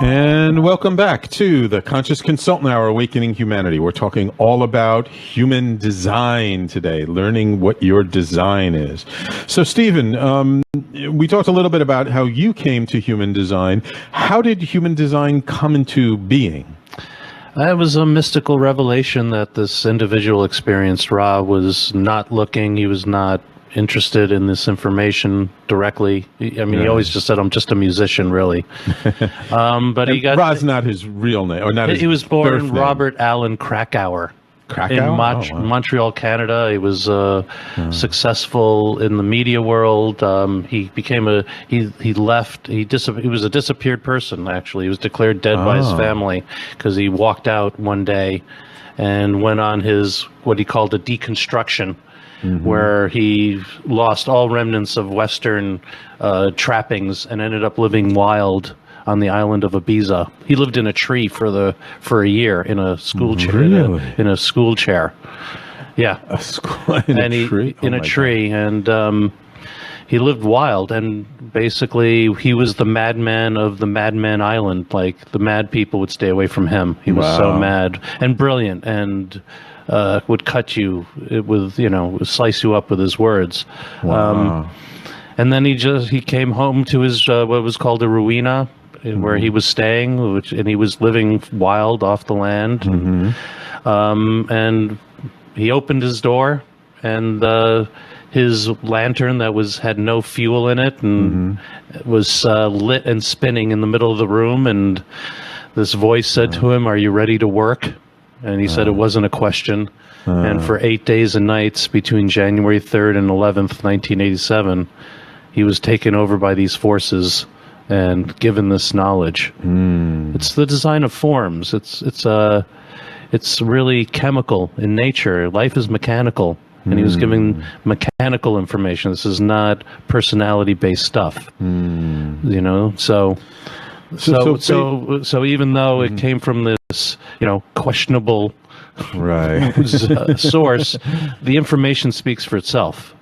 And welcome back to the Conscious Consultant Hour, Awakening Humanity. We're talking all about human design today, learning what your design is. So, Stephen, we talked a little bit about how you came to human design. How did human design come into being? It was a mystical revelation that this individual experienced. Ra was not looking. He was not interested in this information directly. I mean, he always just said, "I'm just a musician, really." But he got Ra's not his real name, or not his. He was born birth name. Robert Allen Krakauer. In Montreal, Canada. He was successful in the media world. He became he was a disappeared person, actually. He was declared dead by his family because he walked out one day and went on his, what he called a deconstruction, where he lost all remnants of Western trappings and ended up living wild on the island of Ibiza. He lived in a tree for a year in a school chair. Really? In a school chair. Yeah. In a tree. And he lived wild, and basically he was the madman of the Madman Island. Like, the mad people would stay away from him. He was so mad and brilliant, and would cut you with, slice you up with his words. Wow. And then he came home to his what was called a ruina, where he was staying, and he was living wild off the land. And he opened his door, and his lantern that had no fuel in it, and was lit and spinning in the middle of the room. And this voice said to him, "Are you ready to work?" And he said it wasn't a question. And for 8 days and nights between January 3rd and 11th, 1987, he was taken over by these forces and given this knowledge. It's the design of forms. It's really chemical in nature. Life is mechanical, and he was giving mechanical information. This is not personality-based stuff. So even though it came from this, questionable source, the information speaks for itself.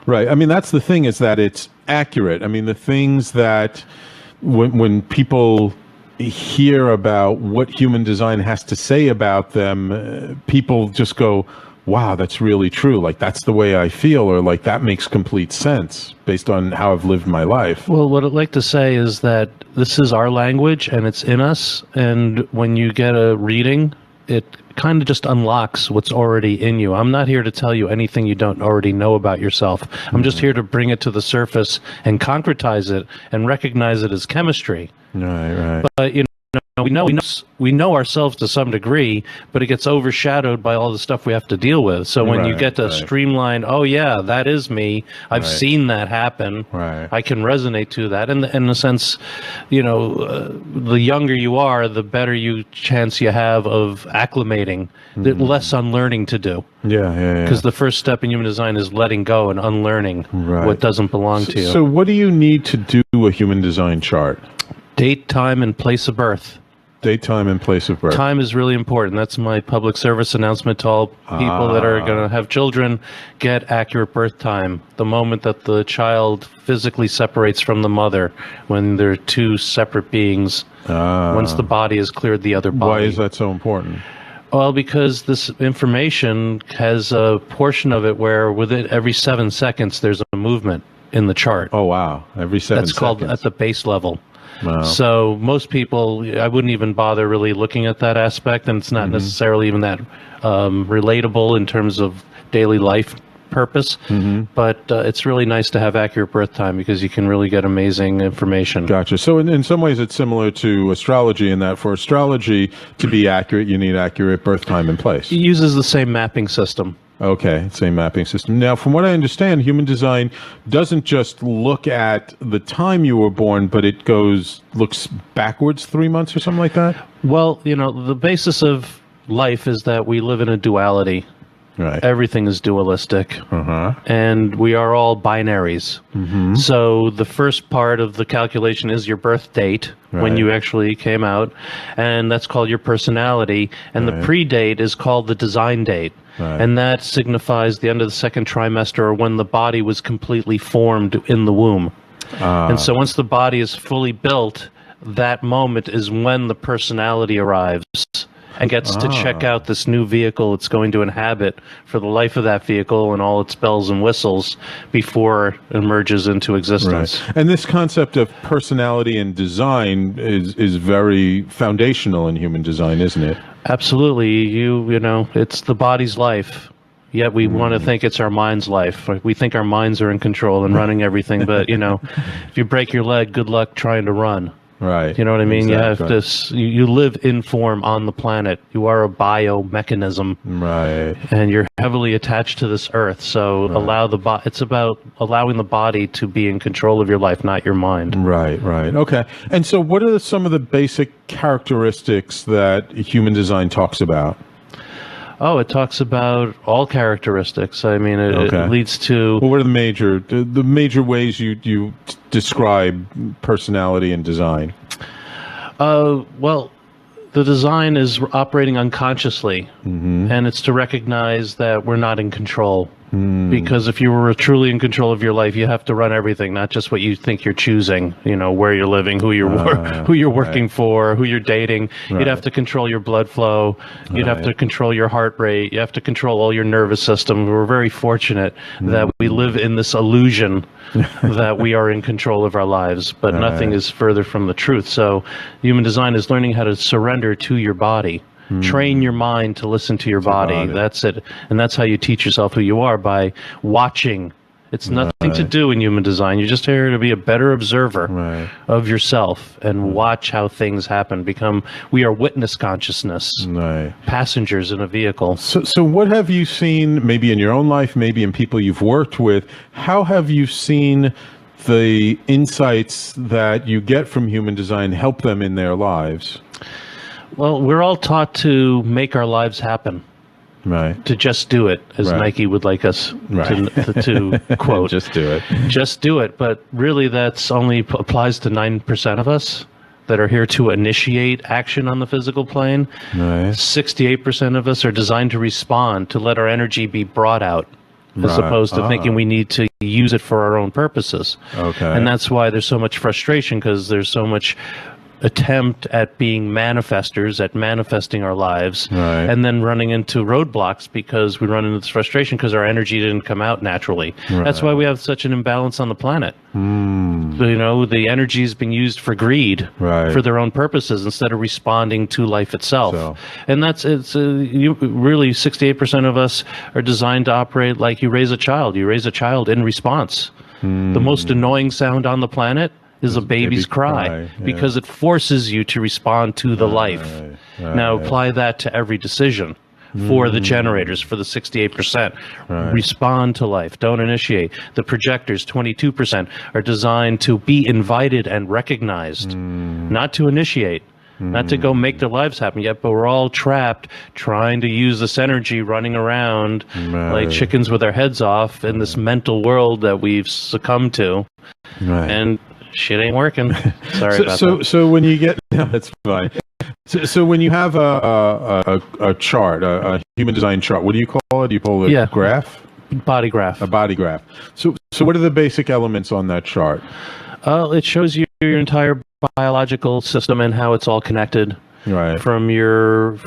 Right. I mean, that's the thing, is that it's accurate. I mean, the things that when people hear about what human design has to say about them, people just go, wow, that's really true. Like, that's the way I feel, or like, that makes complete sense based on how I've lived my life. Well, what I'd like to say is that this is our language, and it's in us. And when you get a reading, it kind of just unlocks what's already in you. I'm not here to tell you anything you don't already know about yourself. I'm just here to bring it to the surface and concretize it and recognize it as chemistry. Right. But, we know ourselves to some degree, but it gets overshadowed by all the stuff we have to deal with. So when you get to streamline, oh yeah, that is me. I've seen that happen. Right. I can resonate to that. And in a sense, the younger you are, the better chance you have of acclimating, the less unlearning to do. Yeah. Because the first step in human design is letting go and unlearning what doesn't belong to you. So what do you need to do a human design chart? Date, time, and place of birth. Date, time, and place of birth. Time is really important. That's my public service announcement to all people that are going to have children. Get accurate birth time. The moment that the child physically separates from the mother, when they're two separate beings, once the body has cleared the other body. Why is that so important? Well, because this information has a portion of it where every 7 seconds there's a movement in the chart. Oh, wow. Every 7 seconds. That's called at the base level. Wow. So most people, I wouldn't even bother really looking at that aspect, and it's not necessarily even that relatable in terms of daily life purpose. But it's really nice to have accurate birth time, because you can really get amazing information. Gotcha. So in some ways it's similar to astrology, in that for astrology to be accurate, you need accurate birth time and place. It uses the same mapping system. Okay, same mapping system. Now, from what I understand, human design doesn't just look at the time you were born, but it looks backwards 3 months or something like that? Well, the basis of life is that we live in a duality. Right. Everything is dualistic, and we are all binaries. So the first part of the calculation is your birth date, when you actually came out, and that's called your personality, and the pre-date is called the design date. And that signifies the end of the second trimester, or when the body was completely formed in the womb. And so once the body is fully built, that moment is when the personality arrives and gets to check out this new vehicle it's going to inhabit for the life of that vehicle and all its bells and whistles before it emerges into existence. Right. And this concept of personality and design is very foundational in human design, isn't it? Absolutely. You know, it's the body's life. Yet we want to think it's our mind's life. We think our minds are in control and running everything. But, you know, if you break your leg, good luck trying to run. Right. You know what I mean? Exactly. You have this, you live in form on the planet. You are a biomechanism. Right. And you're heavily attached to this earth. So it's about allowing the body to be in control of your life, not your mind. Right, right. Okay. And so what are some of the basic characteristics that human design talks about? Oh, it talks about all characteristics. I mean, it leads to... Well, what are the major ways you describe personality and design? Well, the design is operating unconsciously, and it's to recognize that we're not in control. Because if you were truly in control of your life, you have to run everything, not just what you think you're choosing, you know, where you're living, who you're working for, who you're dating. You'd have to control your blood flow. You'd have to control your heart rate. You have to control all your nervous system. We're very fortunate that we live in this illusion that we are in control of our lives, but nothing is further from the truth. So human design is learning how to surrender to your body. Train your mind to listen to your body. That's it. And that's how you teach yourself who you are, by watching. It's nothing to do in human design. You're just here to be a better observer of yourself and watch how things happen. We are witness consciousness, passengers in a vehicle. So what have you seen, maybe in your own life, maybe in people you've worked with, how have you seen the insights that you get from human design help them in their lives? Well, we're all taught to make our lives happen. Right. To just do it, as Nike would like us to quote. Just do it. Just do it. But really, that's only applies to 9% of us that are here to initiate action on the physical plane. 68% of us are designed to respond, to let our energy be brought out, as opposed to thinking we need to use it for our own purposes. And that's why there's so much frustration, because there's so much attempt at being manifestors, at manifesting our lives, and then running into roadblocks because we run into this frustration because our energy didn't come out naturally. That's why we have such an imbalance on the planet. You know, the energy is being used for greed, for their own purposes, instead of responding to life itself. And really 68% of us are designed to operate like you raise a child. You raise a child in response. The most annoying sound on the planet is a baby's cry, because it forces you to respond to the life. Now apply that to every decision. For the generators, for the 68%, respond to life, don't initiate. The projectors, 22%, are designed to be invited and recognized, not to initiate. Not to go make their lives happen yet, but we're all trapped trying to use this energy, running around like chickens with our heads off in this mental world that we've succumbed to. And shit ain't working. Sorry about that. So when you get, no, that's fine. So when you have a chart, a human design chart, what do you call it? Do you call it a graph? Body graph. A body graph. So what are the basic elements on that chart? It shows you your entire biological system and how it's all connected. From your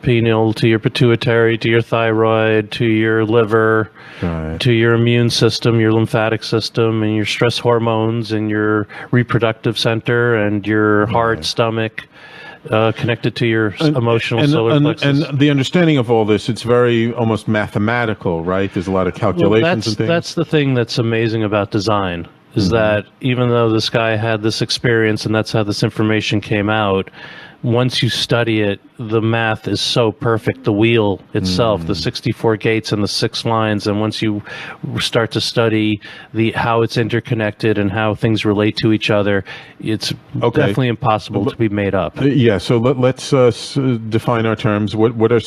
pineal to your pituitary to your thyroid to your liver to your immune system, your lymphatic system, and your stress hormones, and your reproductive center, and your heart, stomach, connected to your emotional solar plexus. And the understanding of all this, it's very almost mathematical, right? There's a lot of calculations and things. That's the thing that's amazing about design, is that even though this guy had this experience and that's how this information came out, once you study it, the math is so perfect. The wheel itself, the 64 gates and the 6 lines, and once you start to study how it's interconnected and how things relate to each other, it's definitely impossible to be made up. So let's define our terms. What are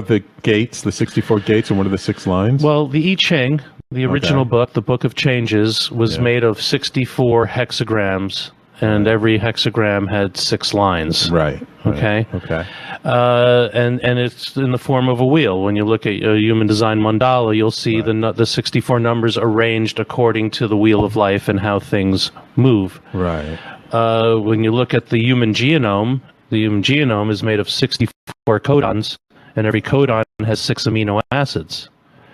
the gates, the 64 gates, and what are the 6 lines? Well, the I Ching, the original book, the Book of Changes, was made of 64 hexagrams. And every hexagram had 6 lines. Okay. And it's in the form of a wheel. When you look at a human design mandala, you'll see the 64 numbers arranged according to the wheel of life and how things move. when you look at the human genome is made of 64 codons, and every codon has 6 amino acids.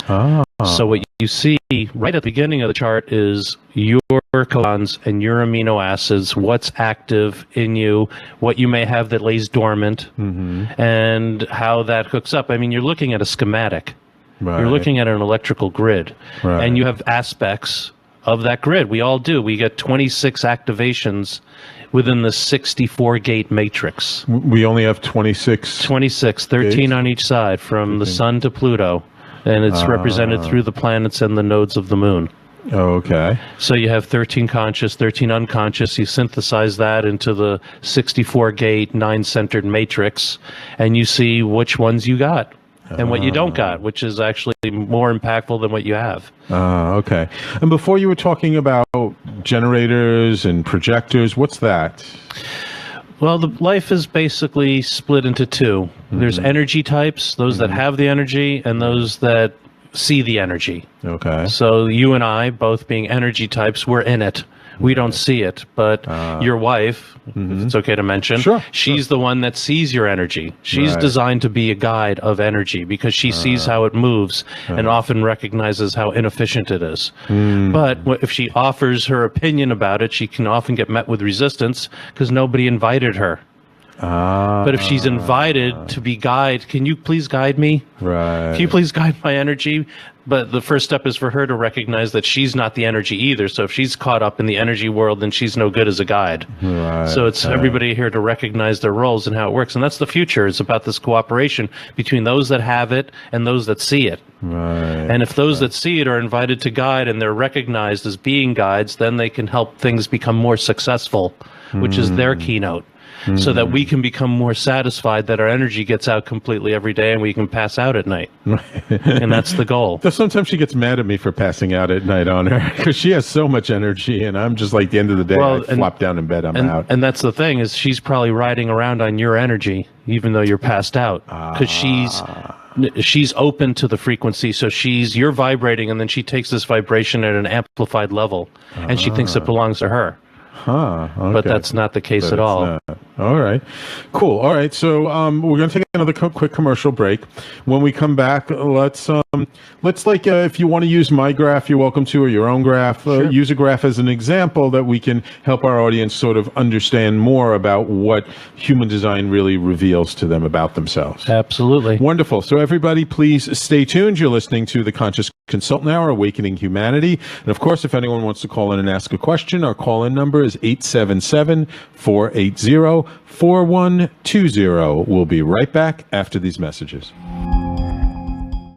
Ah. So what you see right at the beginning of the chart is your codons and your amino acids, what's active in you, what you may have that lays dormant, and how that hooks up. I mean, you're looking at a schematic. Right. You're looking at an electrical grid, Right. and you have aspects of that grid. We all do. We get 26 activations within the 64 gate matrix. We only have 26. 26, 13 gates? on each side, from the sun to Pluto, and it's represented through the planets and the nodes of the moon. Oh, okay. So you have 13 conscious, 13 unconscious. You synthesize that into the 64 gate, 9-centered matrix, and you see which ones you got and what you don't got, which is actually more impactful than what you have. Okay. And before you were talking about generators and projectors, what's that? Well, the life is basically split into two. There's energy types, those that have the energy, and those that see the energy. Okay. So you and I, both being energy types, we're in it. We don't see it, but your wife, if it's okay to mention, Sure, she's the one that sees your energy. She's Right. designed to be a guide of energy because she sees how it moves and often recognizes how inefficient it is. But if she offers her opinion about it, she can often get met with resistance because nobody invited her. But if she's invited to be guide, can you please guide me? Right. Can you please guide my energy? But the first step is for her to recognize that she's not the energy either. So if she's caught up in the energy world, then she's no good as a guide. Right. So it's everybody here to recognize their roles and how it works. And that's the future. It's about this cooperation between those that have it and those that see it. Right. And if those that see it are invited to guide and they're recognized as being guides, then they can help things become more successful, which is their keynote. So that we can become more satisfied that our energy gets out completely every day and we can pass out at night. And that's the goal. Though sometimes she gets mad at me for passing out at night on her because she has so much energy, and I'm just like, the end of the day, Well, I flop down in bed, I'm out. And that's the thing, is she's probably riding around on your energy even though you're passed out, because she's open to the frequency. So you're vibrating, and then she takes this vibration at an amplified level, and she thinks it belongs to her. Huh. Okay. But that's not the case But at it's all. not. All right. Cool. All right. So we're going to take another quick commercial break. When we come back, let's like, if you want to use my graph, you're welcome to, or your own graph. Use a graph as an example that we can help our audience sort of understand more about what human design really reveals to them about themselves. Absolutely. Wonderful. So everybody, please stay tuned. You're listening to the Conscious Consultant Hour, Awakening Humanity. And of course, if anyone wants to call in and ask a question, our call-in number is 877-480-4120. We'll be right back after these messages.